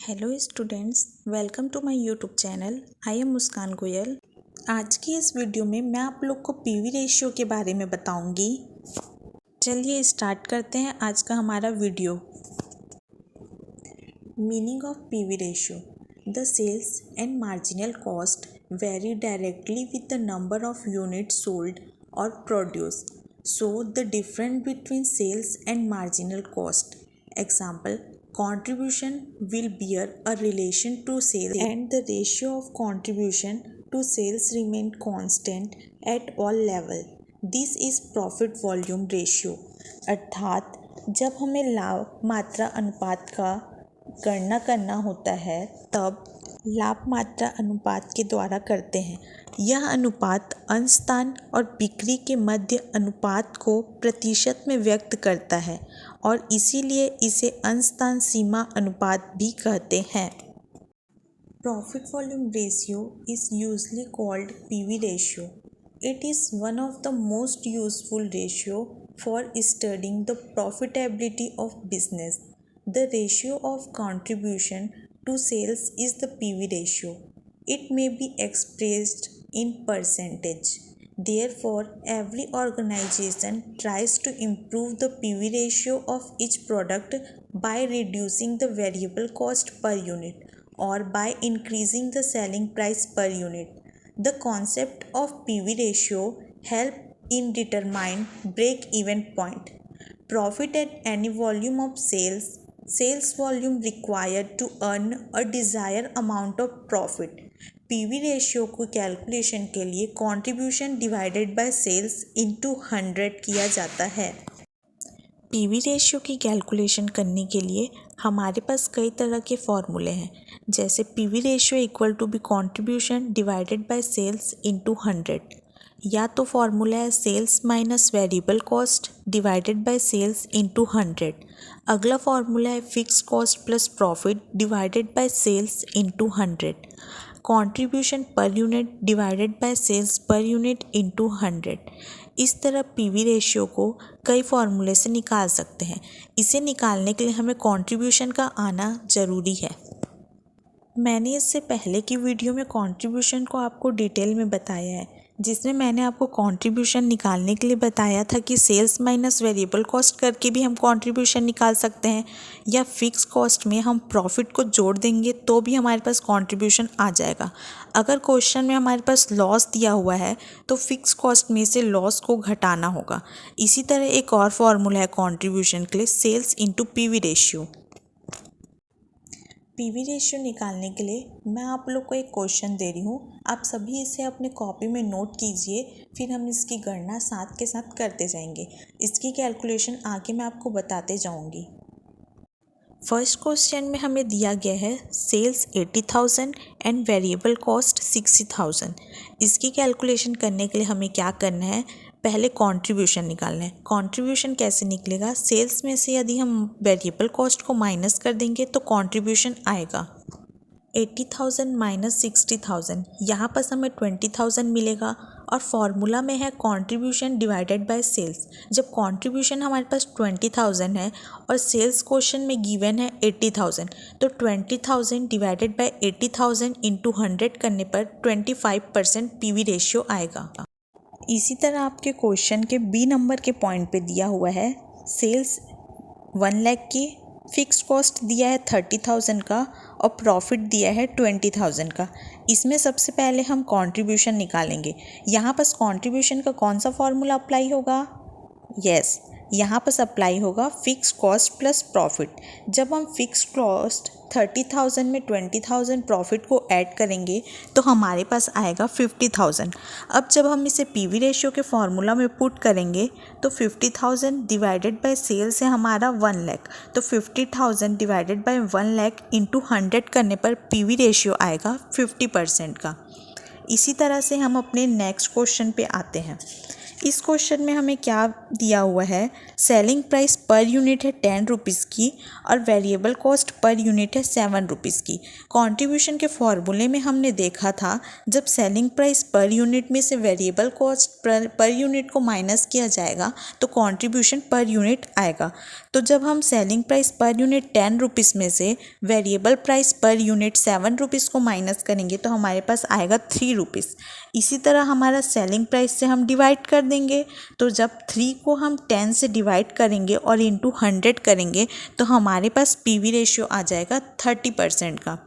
Hello students, welcome to my YouTube channel. I am Muskan Goyal. आज की इस वीडियो में मैं आप लोग को पीवी रेशियो के बारे में बताऊंगी। चलिए स्टार्ट करते हैं आज का हमारा video. Meaning of PV ratio: the sales and marginal cost vary directly with the number of units sold और produce, so the difference between sales and marginal cost. Example: contribution will bear a relation to sales and the ratio of contribution to sales remain constant at all level. This is profit volume ratio। अर्थात जब हमें लाभ मात्रा अनुपात का गणना करना होता है तब लाभ मात्रा अनुपात के द्वारा करते हैं। यह अनुपात अंशदान और बिक्री के मध्य अनुपात को प्रतिशत में व्यक्त करता है और इसीलिए इसे अंशदान सीमा अनुपात भी कहते हैं। Profit volume ratio is usually called PV ratio. It is one of the most useful ratio for studying the profitability of business. The ratio of contribution to sales is the PV ratio. It may be expressed in percentage. Therefore, every organization tries to improve the PV ratio of each product by reducing the variable cost per unit or by increasing the selling price per unit. The concept of PV ratio help in determine break-even point. Profit at any volume of sales volume required to earn a desired amount of profit। PV ratio को calculation के लिए contribution divided by sales into 100 किया जाता है। PV ratio की calculation करने के लिए हमारे पास कई तरह के फॉर्मूले हैं, जैसे PV ratio equal to B contribution divided by sales into 100, या तो फॉर्मूला है sales minus variable cost divided by sales into 100। अगला फॉर्मूला है fix cost plus profit divided by sales into 100। Contribution per unit divided by sales per unit into 100। इस तरह PV ratio को कई फॉर्मूले से निकाल सकते हैं। इसे निकालने के लिए हमें कंट्रीब्यूशन का आना ज़रूरी है। मैंने इससे पहले की वीडियो में कंट्रीब्यूशन को आपको डिटेल में बताया है, जिसमें मैंने आपको कंट्रीब्यूशन निकालने के लिए बताया था कि सेल्स माइनस वेरिएबल कॉस्ट करके भी हम कंट्रीब्यूशन निकाल सकते हैं, या फिक्स कॉस्ट में हम प्रॉफिट को जोड़ देंगे तो भी हमारे पास कंट्रीब्यूशन आ जाएगा। अगर क्वेश्चन में हमारे पास लॉस दिया हुआ है तो फिक्स कॉस्ट में से लॉस को घटाना होगा। इसी तरह एक और फॉर्मूला है कंट्रीब्यूशन के लिए, sales into PV ratio. PV ratio निकालने के लिए मैं आप लोग को एक क्वेश्चन दे रही हूँ, आप सभी इसे अपने कॉपी में नोट कीजिए, फिर हम इसकी गणना साथ के साथ करते जाएंगे। इसकी कैलकुलेशन आगे मैं आपको बताते जाऊँगी। फर्स्ट क्वेश्चन में हमें दिया गया है सेल्स 80,000 एंड वेरिएबल कॉस्ट 60,000। इसकी कैलकुलेशन करने के लिए हमें क्या करना है, पहले कंट्रीब्यूशन निकालना है। कंट्रीब्यूशन कैसे निकलेगा, सेल्स में से यदि हम वेरिएबल कॉस्ट को माइनस कर देंगे तो कंट्रीब्यूशन आएगा 80,000 माइनस 60,000। यहाँ पर हमें 20,000 मिलेगा और फॉर्मूला में है कंट्रीब्यूशन डिवाइडेड बाय सेल्स। जब कंट्रीब्यूशन हमारे पास 20,000 है और सेल्स क्वेश्चन में गिवन है 80,000, तो 20,000 डिवाइडेड बाय 80,000 इंटू 100 करने पर 25% पीवी रेशियो आएगा। इसी तरह आपके क्वेश्चन के बी नंबर के पॉइंट पे दिया हुआ है सेल्स 1 लाख की, फिक्स कॉस्ट दिया है 30,000 का और प्रॉफिट दिया है 20,000 का। इसमें सबसे पहले हम कंट्रीब्यूशन निकालेंगे। यहाँ पर कंट्रीब्यूशन का कौन सा फॉर्मूला अप्लाई होगा, यस, यहाँ पर अप्लाई होगा फिक्स कॉस्ट प्लस प्रॉफिट। जब हम फिक्स कॉस्ट 30,000 में 20,000 प्रॉफिट को ऐड करेंगे तो हमारे पास आएगा 50,000। अब जब हम इसे पीवी रेशियो के फॉर्मूला में पुट करेंगे तो 50,000 डिवाइडेड बाय सेल्स है हमारा 1 लाख, तो 50,000 डिवाइडेड बाय 1 लाख इंटू 100 करने पर पीवी रेशियो आएगा 50% का। इसी तरह से हम अपने नेक्स्ट क्वेश्चन पे आते हैं। इस क्वेश्चन में हमें क्या दिया हुआ है, सेलिंग प्राइस पर यूनिट है 10 रुपीज़ की और वेरिएबल कॉस्ट पर यूनिट है 7 रुपीज़ की। कंट्रीब्यूशन के फॉर्मूले में हमने देखा था जब सेलिंग प्राइस पर यूनिट में से वेरिएबल कॉस्ट पर यूनिट को माइनस किया जाएगा तो कंट्रीब्यूशन पर यूनिट आएगा। तो जब हम selling price per unit 10 rupees में से variable price per unit 7 rupees को माइनस करेंगे तो हमारे पास आएगा 3 रुपीज़। इसी तरह हमारा सेलिंग प्राइस से हम डिवाइड कर देंगे, तो जब 3 को हम 10 से डिवाइड करेंगे और इंटू 100 करेंगे तो हमारे पास पीवी रेशियो आ जाएगा 30% का।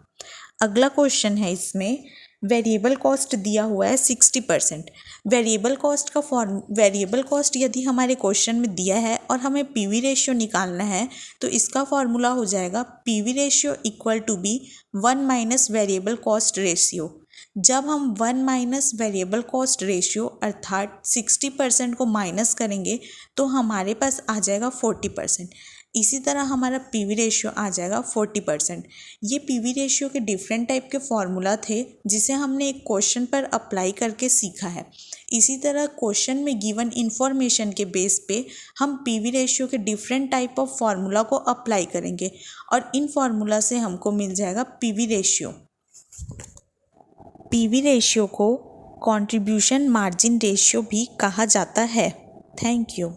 अगला क्वेश्चन है, इसमें वेरिएबल कॉस्ट दिया हुआ है 60%। वेरिएबल कॉस्ट यदि हमारे क्वेश्चन में दिया है और हमें पीवी रेशियो निकालना है तो इसका फॉर्मूला हो जाएगा PV ratio equal to B 1 minus variable cost ratio. जब हम 1 माइनस वेरिएबल कॉस्ट रेशियो अर्थात 60% को माइनस करेंगे तो हमारे पास आ जाएगा 40%। इसी तरह हमारा पीवी रेशियो आ जाएगा 40%। ये पीवी रेशियो के डिफरेंट टाइप के फॉर्मूला थे जिसे हमने एक क्वेश्चन पर अप्लाई करके सीखा है। इसी तरह क्वेश्चन में गिवन इन्फॉर्मेशन के बेस पे हम पीवी रेशियो के डिफरेंट टाइप ऑफ फार्मूला को अप्लाई करेंगे और इन फार्मूला से हमको मिल जाएगा पीवी रेशियो। पीवी रेशियो को कंट्रीब्यूशन मार्जिन रेशियो भी कहा जाता है। Thank you.